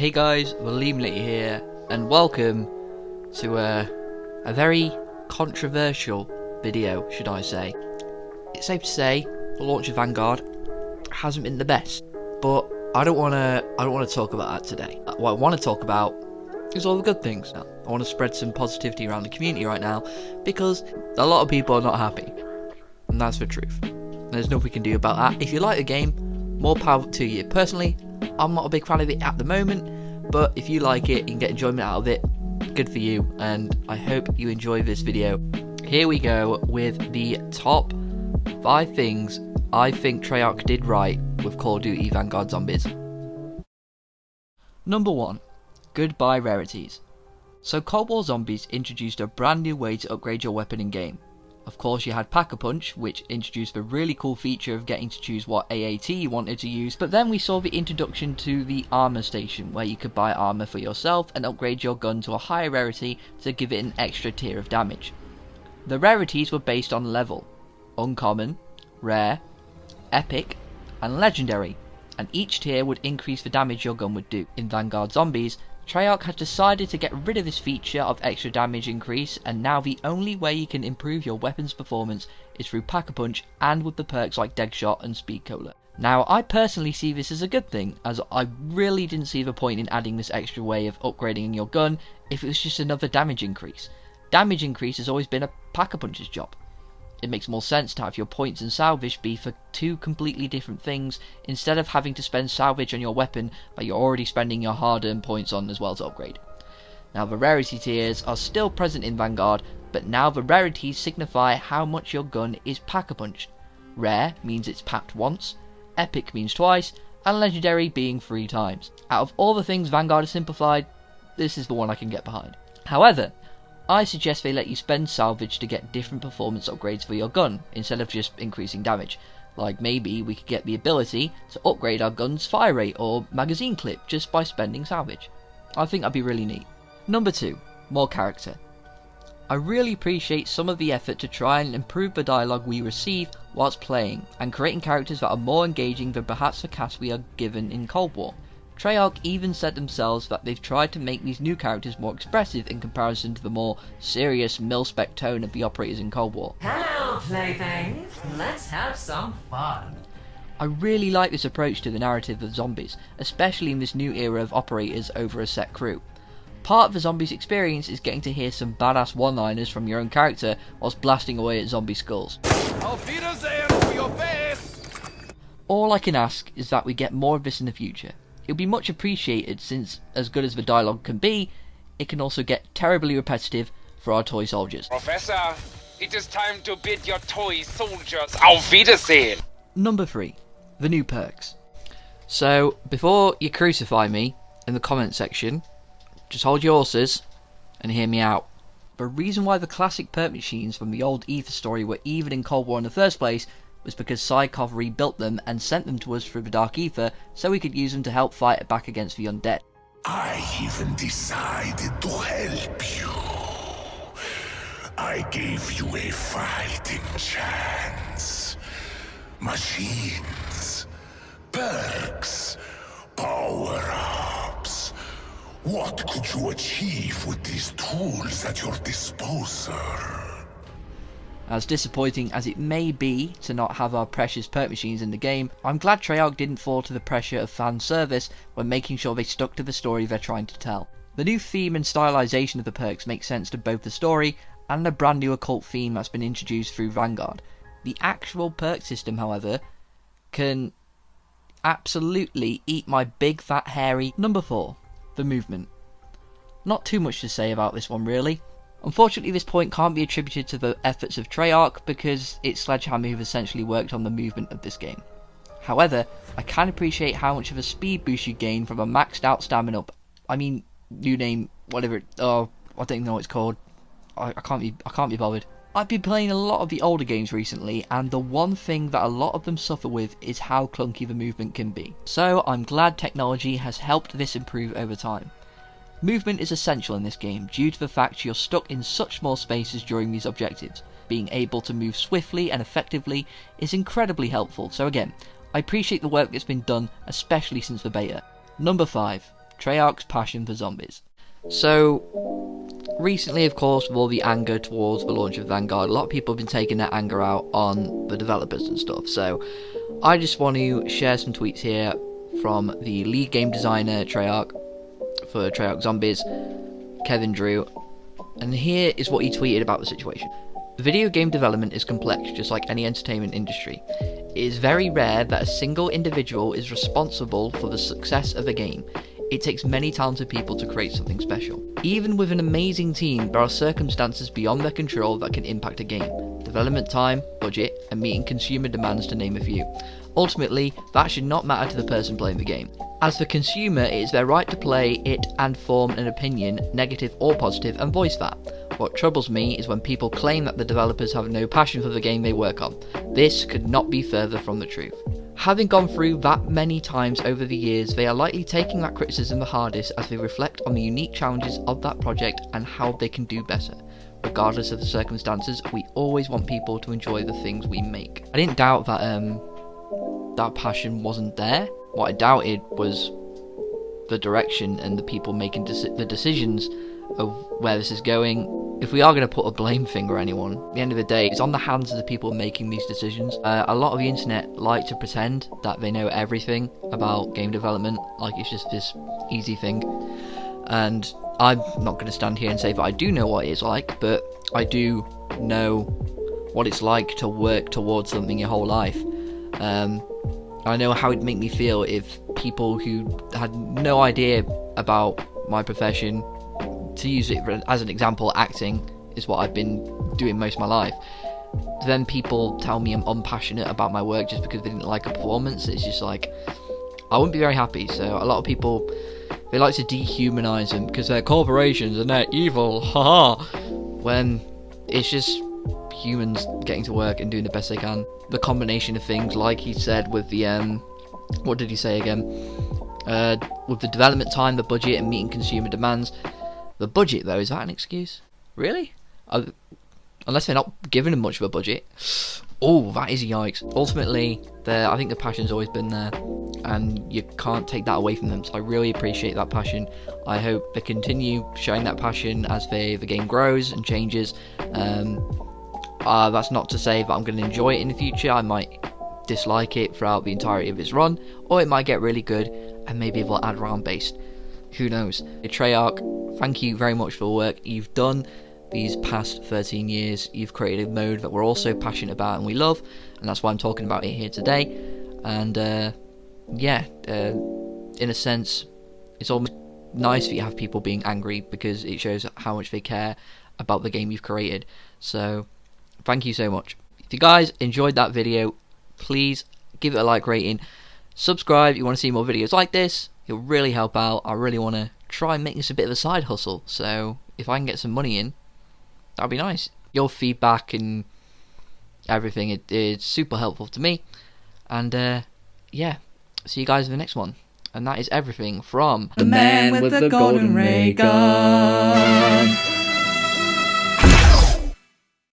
Hey guys, Lukrembo here, and welcome to a very controversial video, should I say. It's safe to say the launch of Vanguard hasn't been the best, but I don't want to talk about that today. What I want to talk about is all the good things. I want to spread some positivity around the community right now because a lot of people are not happy, and that's the truth. There's nothing we can do about that. If you like the game, more power to you. Personally, I'm not a big fan of it at the moment, but if you like it and get enjoyment out of it, good for you, and I hope you enjoy this video. Here we go with the top 5 things I think Treyarch did right with Call of Duty Vanguard Zombies. Number 1. Goodbye rarities. So Cold War Zombies introduced a brand new way to upgrade your weapon in game. Of course, you had Pack-a-Punch, which introduced the really cool feature of getting to choose what AAT you wanted to use, but then we saw the introduction to the armor station, where you could buy armor for yourself and upgrade your gun to a higher rarity to give it an extra tier of damage. The rarities were based on level: uncommon, rare, epic, and legendary, and each tier would increase the damage your gun would do. In Vanguard Zombies, Treyarch has decided to get rid of this feature of extra damage increase, and now the only way you can improve your weapon's performance is through Pack-a-Punch and with the perks like Deadshot and Speed Cola. Now, I personally see this as a good thing, as I really didn't see the point in adding this extra way of upgrading your gun if it was just another damage increase. Damage increase has always been a Pack-a-Punch's job. It makes more sense to have your points and salvage be for two completely different things, instead of having to spend salvage on your weapon that you're already spending your hard-earned points on as well to upgrade. Now, the rarity tiers are still present in Vanguard, but now the rarities signify how much your gun is Pack-a-Punched. Rare means it's packed once, epic means twice, and legendary being 3 times. Out of all the things Vanguard has simplified, this is the one I can get behind. However, I suggest they let you spend salvage to get different performance upgrades for your gun, instead of just increasing damage. Like maybe we could get the ability to upgrade our gun's fire rate or magazine clip just by spending salvage. I think that'd be really neat. Number 2. More character. I really appreciate some of the effort to try and improve the dialogue we receive whilst playing, and creating characters that are more engaging than perhaps the cast we are given in Cold War. Treyarch even said themselves that they've tried to make these new characters more expressive in comparison to the more serious mil-spec tone of the operators in Cold War. Hello, playthings! Let's have some fun! I really like this approach to the narrative of zombies, especially in this new era of operators over a set crew. Part of the zombies experience is getting to hear some badass one-liners from your own character whilst blasting away at zombie skulls. Auf Wiedersehen for your face! All I can ask is that we get more of this in the future. It would be much appreciated, since, as good as the dialogue can be, it can also get terribly repetitive for our toy soldiers. Professor, it is time to bid your toy soldiers auf Wiedersehen! Number 3. The new perks. So, before you crucify me in the comment section, just hold your horses and hear me out. The reason why the classic perk machines from the old Ether story were even in Cold War in the first place was because Psychov rebuilt them and sent them to us through the Dark Ether so we could use them to help fight back against the undead. I even decided to help you. I gave you a fighting chance. Machines, perks, power-ups. What could you achieve with these tools at your disposal? As disappointing as it may be to not have our precious perk machines in the game, I'm glad Treyarch didn't fall to the pressure of fan service when making sure they stuck to the story they're trying to tell. The new theme and stylization of the perks makes sense to both the story and the brand new occult theme that's been introduced through Vanguard. The actual perk system, however, can absolutely eat my big fat hairy. Number 4. The movement. Not too much to say about this one really. Unfortunately, this point can't be attributed to the efforts of Treyarch because it's Sledgehammer who've essentially worked on the movement of this game. However, I can appreciate how much of a speed boost you gain from a maxed out stamina up. I mean, new name, whatever. I don't even know what it's called. I can't be bothered. I've been playing a lot of the older games recently, and the one thing that a lot of them suffer with is how clunky the movement can be. So I'm glad technology has helped this improve over time. Movement is essential in this game due to the fact you're stuck in such small spaces during these objectives. Being able to move swiftly and effectively is incredibly helpful, so again, I appreciate the work that's been done, especially since the beta. Number 5. Treyarch's passion for zombies. So, recently, of course, with all the anger towards the launch of Vanguard, a lot of people have been taking their anger out on the developers and stuff. So, I just want to share some tweets here from the lead game designer Treyarch for Treyarch Zombies, Kevin Drew, and here is what he tweeted about the situation. Video game development is complex, just like any entertainment industry. It is very rare that a single individual is responsible for the success of a game. It takes many talented people to create something special. Even with an amazing team, there are circumstances beyond their control that can impact a game. Development time, budget, and meeting consumer demands, to name a few. Ultimately, that should not matter to the person playing the game. As the consumer, it is their right to play it and form an opinion, negative or positive, and voice that. What troubles me is when people claim that the developers have no passion for the game they work on. This could not be further from the truth. Having gone through that many times over the years, they are likely taking that criticism the hardest as they reflect on the unique challenges of that project and how they can do better. Regardless of the circumstances, we always want people to enjoy the things we make. I didn't doubt that that passion wasn't there. What I doubted was the direction and the people making the decisions of where this is going. If we are going to put a blame finger on anyone, at the end of the day, it's on the hands of the people making these decisions. A lot of the internet like to pretend that they know everything about game development, like it's just this easy thing. And I'm not going to stand here and say that I do know what it is like, but I do know what it's like to work towards something your whole life. I know how it'd make me feel if people who had no idea about my profession, to use it as an example, acting is what I've been doing most of my life, then people tell me I'm unpassionate about my work just because they didn't like a performance. It's just like, I wouldn't be very happy. So a lot of people, they like to dehumanize them because they're corporations and they're evil, haha, when it's just humans getting to work and doing the best they can. The combination of things, like he said with the what did he say again, with the development time, the budget, and meeting consumer demands. The budget, though, is that an excuse? Really? Unless they're not giving them much of a budget. Oh, that is yikes. Ultimately, I think the passion's always been there, and you can't take that away from them. So I really appreciate that passion. I hope they continue showing that passion as the game grows and changes. That's not to say that I'm going to enjoy it in the future. I might dislike it throughout the entirety of its run, or it might get really good, and maybe they'll add round-based. Who knows? Treyarch, thank you very much for the work you've done these past 13 years. You've created a mode that we're all so passionate about and we love, and that's why I'm talking about it here today. And in a sense, it's almost nice that you have people being angry because it shows how much they care about the game you've created. So thank you so much. If you guys enjoyed that video, please give it a like rating, subscribe if you want to see more videos like this. It'll really help out. I really want to try and make this a bit of a side hustle, so if I can get some money in, that'd be nice. Your feedback and everything, it's super helpful to me. And yeah, see you guys in the next one. And that is everything from The Man with the Golden Ray Gun.